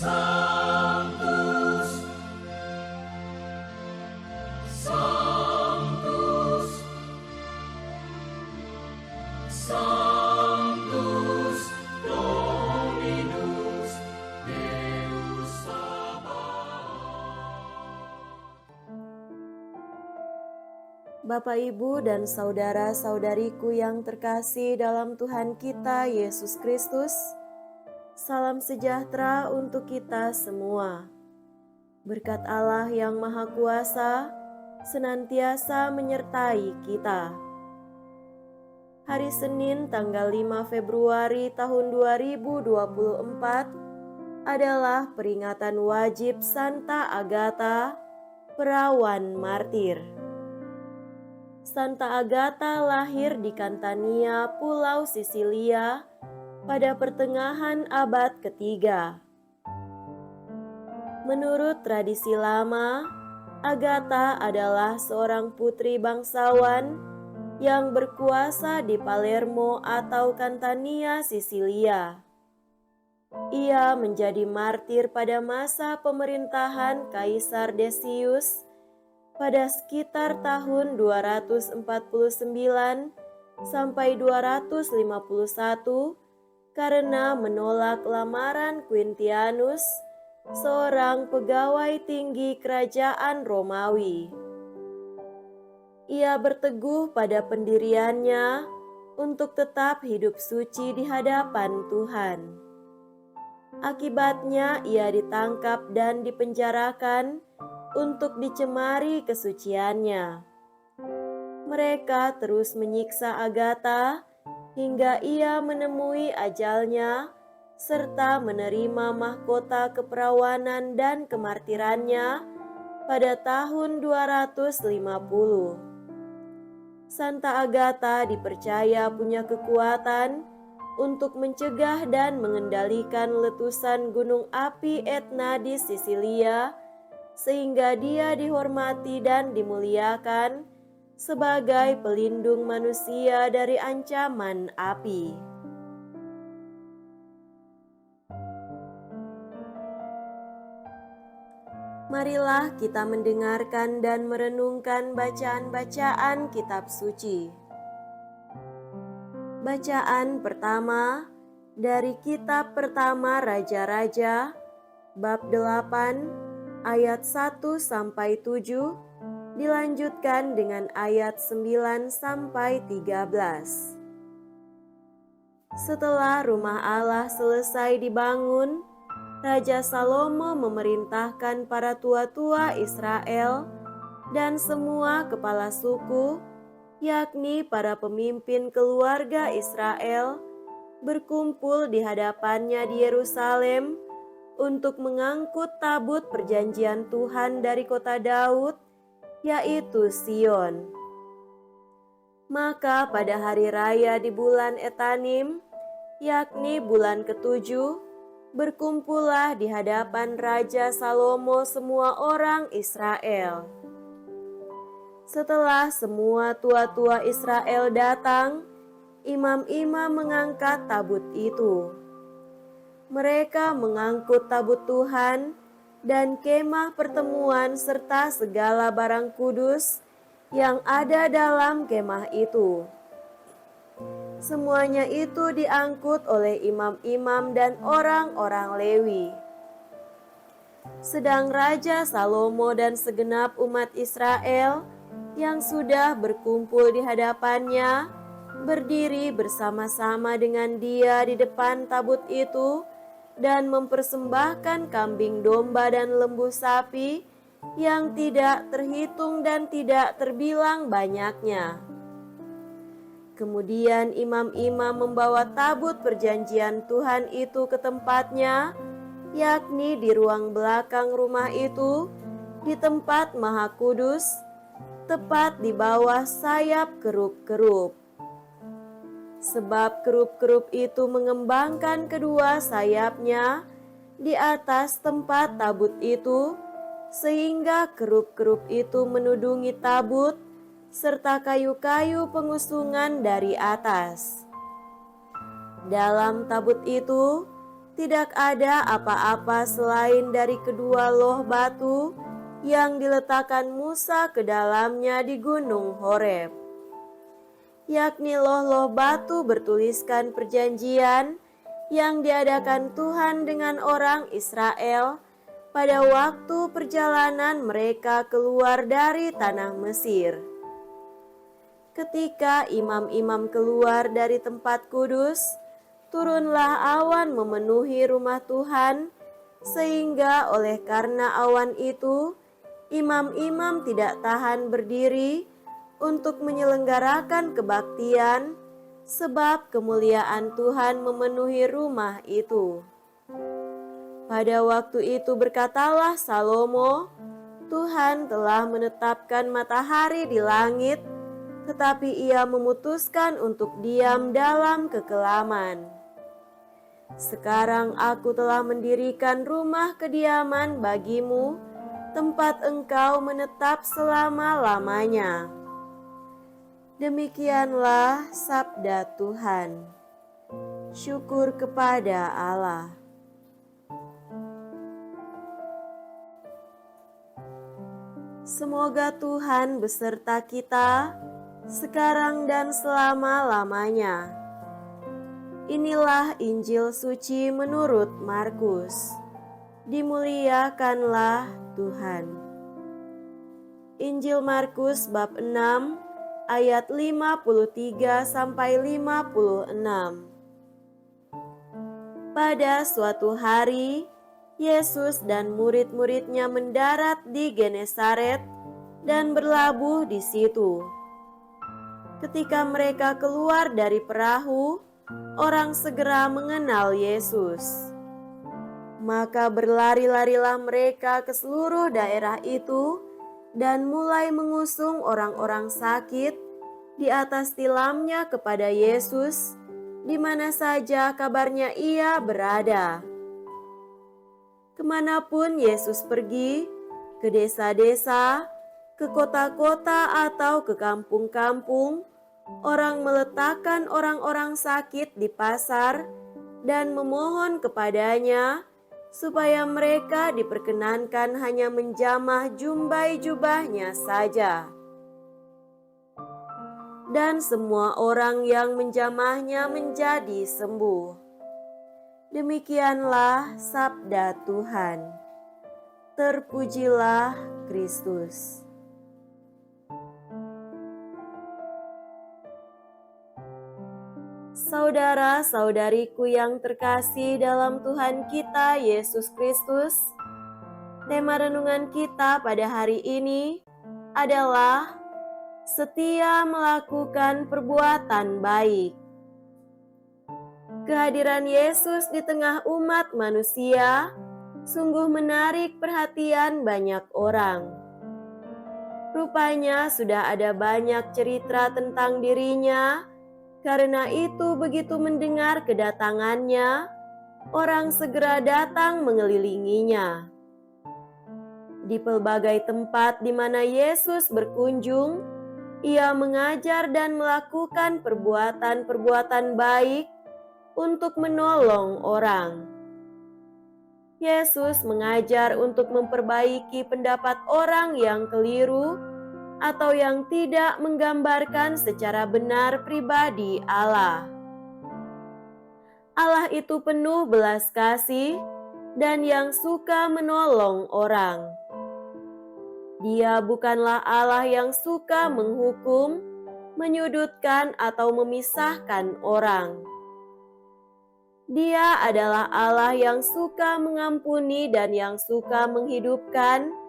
Sanctus, Sanctus, Sanctus Dominus Deus Sabaoth. Bapak, Ibu, dan saudara-saudariku yang terkasih dalam Tuhan kita Yesus Kristus, salam sejahtera untuk kita semua. Berkat Allah yang Maha Kuasa senantiasa menyertai kita. Hari Senin tanggal 5 Februari tahun 2024 adalah peringatan wajib Santa Agatha, perawan martir. Santa Agatha lahir di Catania, Pulau Sisilia, pada pertengahan abad ketiga. Menurut tradisi lama, Agatha adalah seorang putri bangsawan yang berkuasa di Palermo atau Catania, Sisilia. Ia menjadi martir pada masa pemerintahan Kaisar Decius pada sekitar tahun 249 sampai 251 karena menolak lamaran Quintianus, seorang pegawai tinggi kerajaan Romawi. Ia berteguh pada pendiriannya untuk tetap hidup suci di hadapan Tuhan. Akibatnya ia ditangkap dan dipenjarakan untuk dicemari kesuciannya. Mereka terus menyiksa Agatha hingga ia menemui ajalnya serta menerima mahkota keperawanan dan kemartirannya pada tahun 250. Santa Agatha dipercaya punya kekuatan untuk mencegah dan mengendalikan letusan gunung api Etna di Sisilia, sehingga dia dihormati dan dimuliakan sebagai pelindung manusia dari ancaman api. Marilah kita mendengarkan dan merenungkan bacaan-bacaan kitab suci. Bacaan pertama dari kitab pertama Raja-Raja, bab 8, ayat 1 sampai 7, dilanjutkan dengan ayat 9 sampai 13. Setelah rumah Allah selesai dibangun, Raja Salomo memerintahkan para tua-tua Israel dan semua kepala suku, yakni para pemimpin keluarga Israel, berkumpul di hadapannya di Yerusalem untuk mengangkut tabut perjanjian Tuhan dari kota Daud, yaitu Sion. Maka pada hari raya di bulan Etanim, yakni bulan ketujuh, berkumpullah di hadapan Raja Salomo semua orang Israel. Setelah semua tua-tua Israel datang, imam-imam mengangkat tabut itu. Mereka mengangkut tabut Tuhan dan kemah pertemuan serta segala barang kudus yang ada dalam kemah itu. Semuanya itu diangkut oleh imam-imam dan orang-orang Lewi. Sedang Raja Salomo dan segenap umat Israel yang sudah berkumpul di hadapannya berdiri bersama-sama dengan dia di depan tabut itu dan mempersembahkan kambing domba dan lembu sapi yang tidak terhitung dan tidak terbilang banyaknya. Kemudian imam-imam membawa tabut perjanjian Tuhan itu ke tempatnya, yakni di ruang belakang rumah itu, di tempat Maha Kudus, tepat di bawah sayap kerup-kerup. Sebab kerup-kerup itu mengembangkan kedua sayapnya di atas tempat tabut itu, sehingga kerup-kerup itu menudungi tabut serta kayu-kayu pengusungan dari atas. Dalam tabut itu Tidak ada apa-apa selain dari kedua loh batu yang diletakkan Musa ke dalamnya di Gunung Horeb, yakni loh-loh batu bertuliskan perjanjian yang diadakan Tuhan dengan orang Israel pada waktu perjalanan mereka keluar dari tanah Mesir. Ketika imam-imam keluar dari tempat kudus, turunlah awan memenuhi rumah Tuhan, sehingga oleh karena awan itu, imam-imam tidak tahan berdiri untuk menyelenggarakan kebaktian, sebab kemuliaan Tuhan memenuhi rumah itu. Pada waktu itu berkatalah Salomo, Tuhan telah menetapkan matahari di langit, tetapi ia memutuskan untuk diam dalam kekelaman. Sekarang aku telah mendirikan rumah kediaman bagimu, tempat engkau menetap selama-lamanya. Demikianlah sabda Tuhan. Syukur kepada Allah. Semoga Tuhan beserta kita sekarang dan selama-lamanya. Inilah Injil suci menurut Markus. Dimuliakanlah Tuhan. Injil Markus bab 6 ayat 53 sampai 56. Pada suatu hari, Yesus dan murid-muridnya mendarat di Genesaret dan berlabuh di situ. Ketika mereka keluar dari perahu, orang segera mengenal Yesus. Maka berlari-larilah mereka ke seluruh daerah itu dan mulai mengusung orang-orang sakit di atas tilamnya kepada Yesus, di mana saja kabarnya ia berada. Kemanapun Yesus pergi, ke desa-desa, ke kota-kota atau ke kampung-kampung, orang meletakkan orang-orang sakit di pasar dan memohon kepadanya supaya mereka diperkenankan hanya menjamah jumbai jubahnya saja. Dan semua orang yang menjamahnya menjadi sembuh. Demikianlah sabda Tuhan. Terpujilah Kristus. Saudara-saudariku yang terkasih dalam Tuhan kita Yesus Kristus, tema renungan kita pada hari ini adalah setia melakukan perbuatan baik. Kehadiran Yesus di tengah umat manusia sungguh menarik perhatian banyak orang. Rupanya sudah ada banyak cerita tentang dirinya. Karena itu begitu mendengar kedatangannya, orang segera datang mengelilinginya. Di pelbagai tempat di mana Yesus berkunjung, ia mengajar dan melakukan perbuatan-perbuatan baik untuk menolong orang. Yesus mengajar untuk memperbaiki pendapat orang yang keliru atau yang tidak menggambarkan secara benar pribadi Allah. Allah itu penuh belas kasih dan yang suka menolong orang. Dia bukanlah Allah yang suka menghukum, menyudutkan atau memisahkan orang. Dia adalah Allah yang suka mengampuni dan yang suka menghidupkan.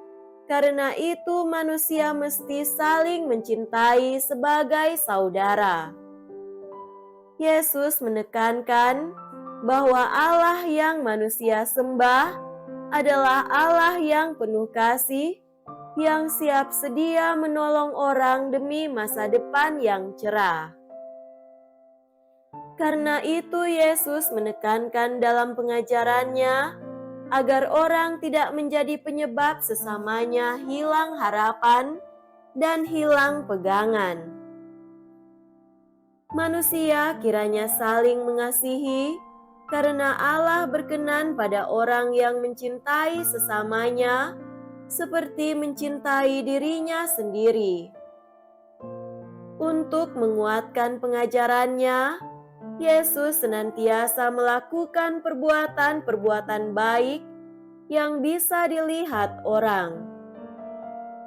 Karena itu manusia mesti saling mencintai sebagai saudara. Yesus menekankan bahwa Allah yang manusia sembah adalah Allah yang penuh kasih, yang siap sedia menolong orang demi masa depan yang cerah. Karena itu Yesus menekankan dalam pengajarannya agar orang tidak menjadi penyebab sesamanya hilang harapan dan hilang pegangan. Manusia kiranya saling mengasihi karena Allah berkenan pada orang yang mencintai sesamanya seperti mencintai dirinya sendiri. Untuk menguatkan pengajarannya, Yesus senantiasa melakukan perbuatan-perbuatan baik yang bisa dilihat orang.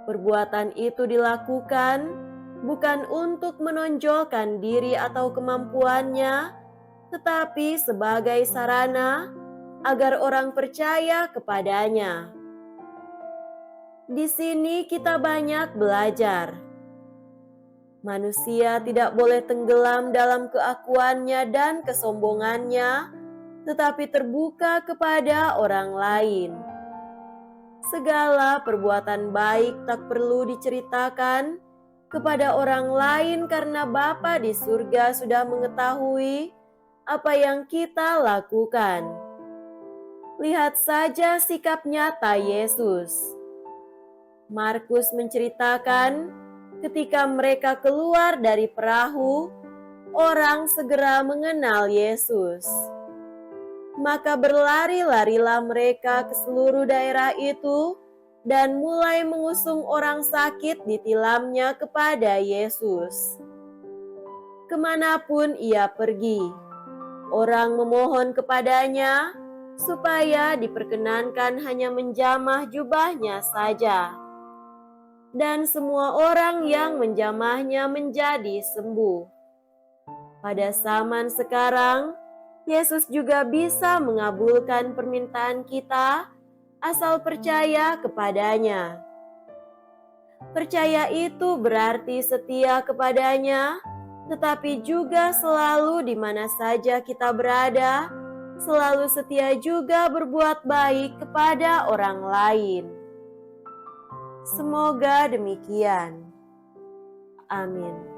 Perbuatan itu dilakukan bukan untuk menonjolkan diri atau kemampuannya, tetapi sebagai sarana agar orang percaya kepadanya. Di sini kita banyak belajar. Manusia tidak boleh tenggelam dalam keakuannya dan kesombongannya, tetapi terbuka kepada orang lain. Segala perbuatan baik tak perlu diceritakan kepada orang lain karena Bapa di surga sudah mengetahui apa yang kita lakukan. Lihat saja sikap nyata Yesus. Markus menceritakan ketika mereka keluar dari perahu, orang segera mengenal Yesus. Maka berlari-larilah mereka ke seluruh daerah itu dan mulai mengusung orang sakit ditilamnya kepada Yesus. Kemanapun ia pergi, orang memohon kepadanya supaya diperkenankan hanya menjamah jubahnya saja. Dan semua orang yang menjamahnya menjadi sembuh. Pada zaman sekarang, Yesus juga bisa mengabulkan permintaan kita asal percaya kepadanya. Percaya itu berarti setia kepadanya, tetapi juga selalu di mana saja kita berada, selalu setia juga berbuat baik kepada orang lain. Semoga demikian. Amin.